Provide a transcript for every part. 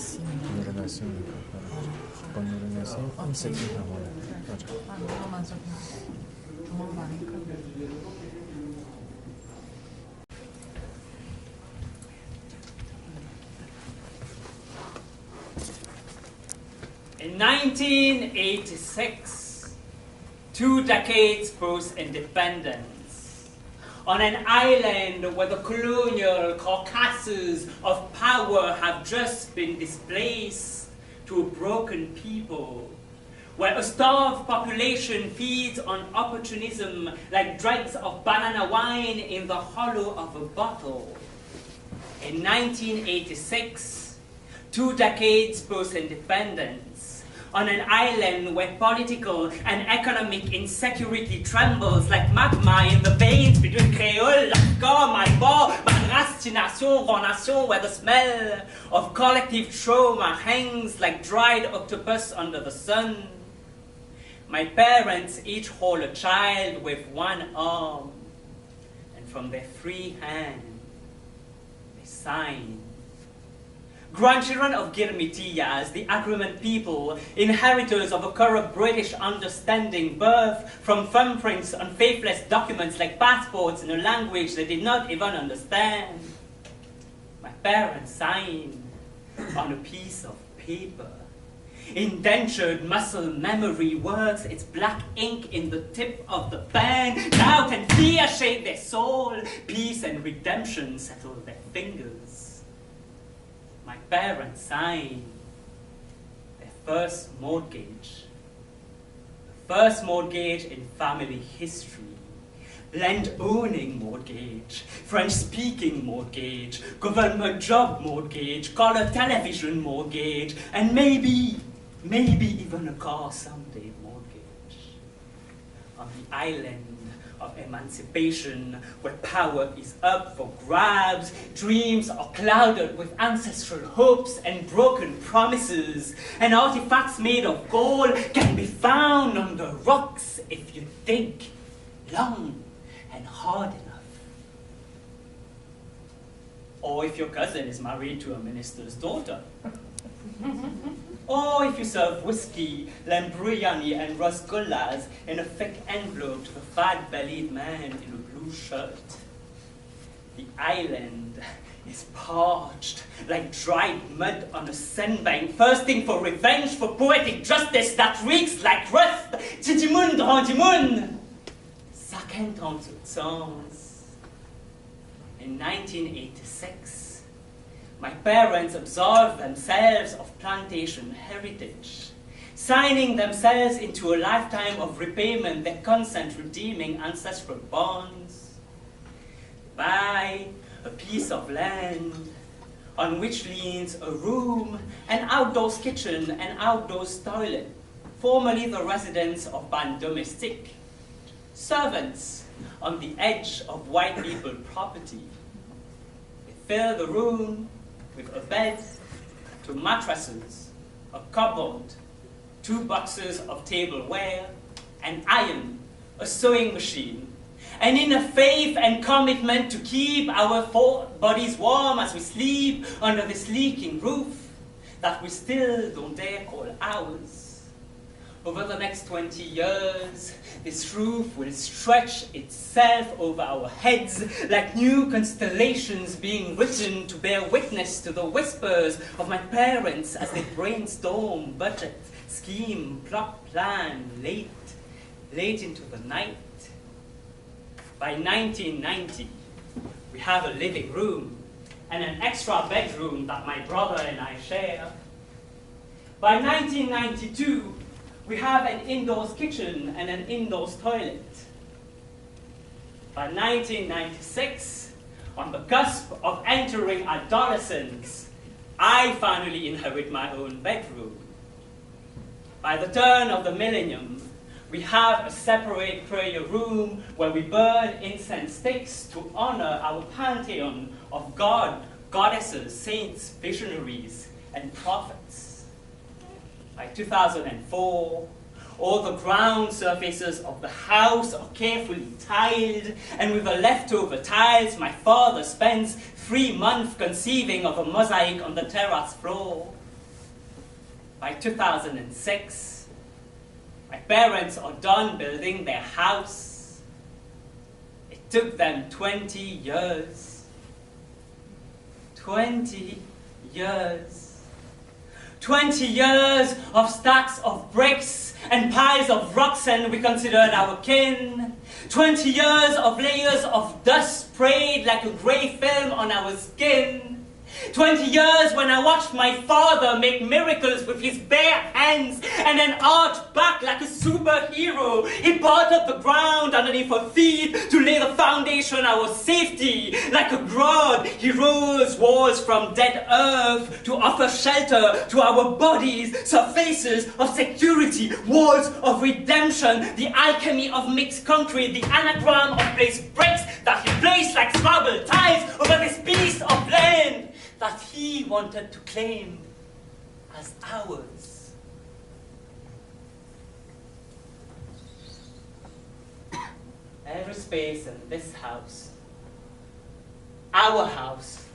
Nurunasi. Kapag nurunasi, ang sige na mo. Ano naman sa tumambang ka? In 1986, 2 decades post-independence, on an island where the colonial carcasses of power have just been displaced to a broken people, where a starved population feeds on opportunism like dregs of banana wine in the hollow of a bottle. In 1986, 2 decades post-independence, on an island where political and economic insecurity trembles like magma in the veins between Creole, Lakka, Maïba, Manrastination, Ronation, where the smell of collective trauma hangs like dried octopus under the sun. My parents each hold a child with one arm, and from their free hand, they sign. Grandchildren of Girmitiyas, the agreement people, inheritors of a corrupt British understanding, birth from thumbprints on faithless documents like passports in a language they did not even understand. My parents signed on a piece of paper. Indentured muscle memory works its black ink in the tip of the pen. Doubt and fear shake their soul. Peace and redemption settle their fingers. My parents signed their first mortgage. The first mortgage in family history. Land-owning mortgage, French-speaking mortgage, government job mortgage, color television mortgage, and maybe even a car someday mortgage. On the island of emancipation, where power is up for grabs, dreams are clouded with ancestral hopes and broken promises, and artifacts made of gold can be found on the rocks if you think long and hard enough. Or if your cousin is married to a minister's daughter. Or if you serve whiskey, lambruyani, and rasgullas in a thick envelope to the fat-bellied man in a blue shirt. The island is parched like dried mud on a sandbank, thirsting for revenge, for poetic justice that reeks like rust. Titimun, Drandimun! Ça qu'entend tout sens. In 1986, my parents absolved themselves of plantation heritage, signing themselves into a lifetime of repayment, their consent redeeming ancestral bonds. Buy a piece of land on which leans a room, an outdoors kitchen, an outdoors toilet, formerly the residence of ban domestique. Servants on the edge of white people property. They fill the room with a bed, 2 mattresses, a cupboard, 2 boxes of tableware, an iron, a sewing machine, and in a faith and commitment to keep our bodies warm as we sleep under this leaking roof that we still don't dare call ours. Over the next 20 years, this roof will stretch itself over our heads like new constellations being written to bear witness to the whispers of my parents as they brainstorm, budget, scheme, plot, plan, late into the night. By 1990, we have a living room and an extra bedroom that my brother and I share. By 1992, we have an indoors kitchen and an indoors toilet. By 1996, on the cusp of entering adolescence, I finally inherit my own bedroom. By the turn of the millennium, we have a separate prayer room where we burn incense sticks to honor our pantheon of God, goddesses, saints, visionaries, and prophets. By 2004, all the ground surfaces of the house are carefully tiled, and with the leftover tiles, my father spends 3 months conceiving of a mosaic on the terrace floor. By 2006, my parents are done building their house. It took them 20 years. 20 years. 20 years of stacks of bricks and piles of rocks and we considered our kin. 20 years of layers of dust sprayed like a grey film on our skin. 20 years when I watched my father make miracles with his bare hands and then arch back like a superhero. He parted the ground underneath our feet to lay the foundation of our safety. Like a god, he rose walls from dead earth to offer shelter to our bodies, surfaces of security, walls of redemption, the alchemy of mixed concrete, the anagram of placed bricks that he placed like marble tiles over this piece of land that he wanted to claim as ours. Every space in this house, our house,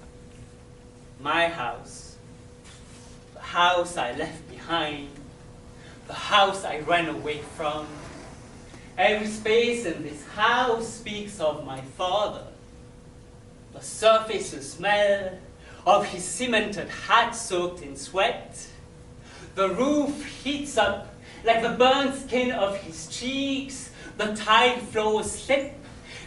my house, the house I left behind, the house I ran away from, every space in this house speaks of my father. The surfaces smell of his cemented hat soaked in sweat. The roof heats up like the burnt skin of his cheeks. The tile floors slip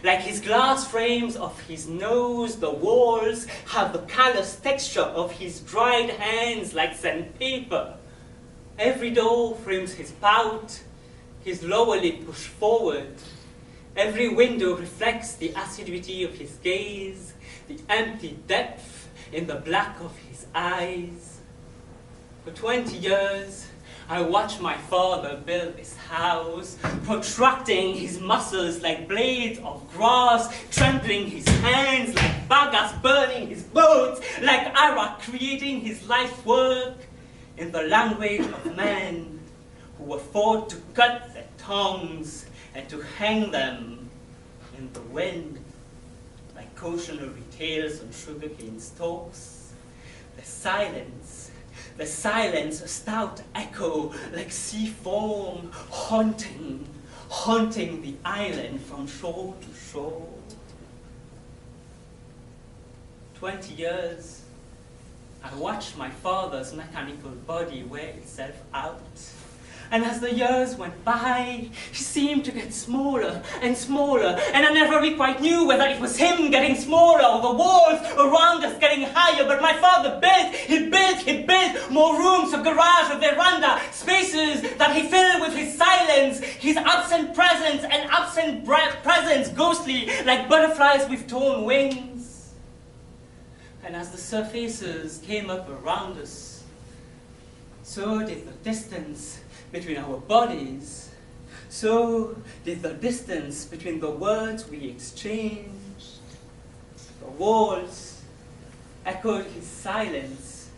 like his glass frames of his nose. The walls have the callous texture of his dried hands like sandpaper. Every door frames his pout, his lower lid pushed forward. Every window reflects the assiduity of his gaze, the empty depth in the black of his eyes. For 20 years, I watched my father build this house, protracting his muscles like blades of grass, trampling his hands like bagas burning his boats, like Arak creating his life work in the language of men who afford to cut their tongues and to hang them in the wind. Like cautionary tales on sugarcane stalks, the silence, a stout echo like sea foam, haunting the island from shore to shore. 20 years, I watched my father's mechanical body wear itself out. And as the years went by, he seemed to get smaller and smaller, and I never really quite knew whether it was him getting smaller or the walls around us getting higher. But my father he built more rooms, a garage, a veranda, spaces that he filled with his silence, his absent presence, and absent presence, ghostly, like butterflies with torn wings. And as the surfaces came up around us, so did the distance between our bodies, so did the distance between the words we exchanged. The walls echoed his silence,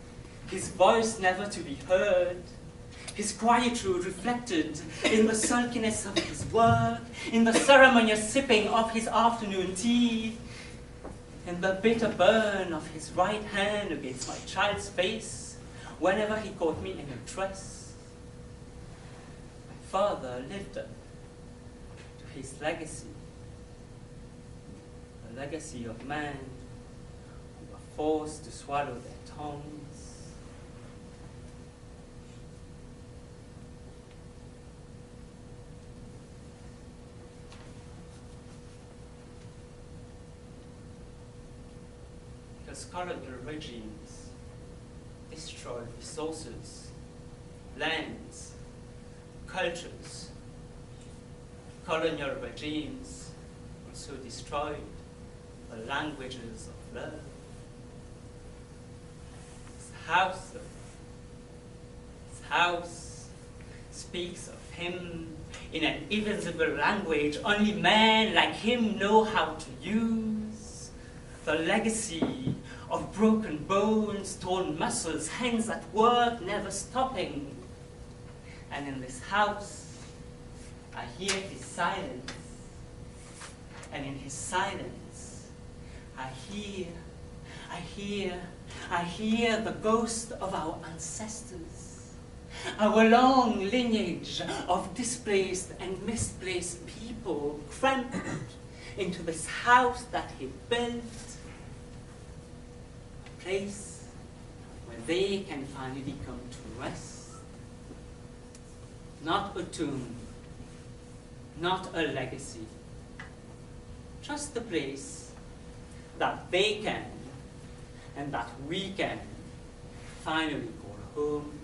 his voice never to be heard, his quietude reflected in the sulkiness of his work, in the ceremonious sipping of his afternoon tea, in the bitter burn of his right hand against my child's face whenever he caught me in a tress. Father lived up to his legacy, a legacy of men who were forced to swallow their tongues. Because colonial regimes destroyed resources, lands, cultures. Colonial regimes also destroyed the languages of love. This house speaks of him in an invisible language only men like him know how to use. The legacy of broken bones, torn muscles hangs at work, never stopping. And in this house, I hear his silence. And in his silence, I hear the ghost of our ancestors. our long lineage of displaced and misplaced people cramped into this house that he built, a place where they can finally come to rest. Not a tomb, not a legacy, just a place that they can and that we can finally call home.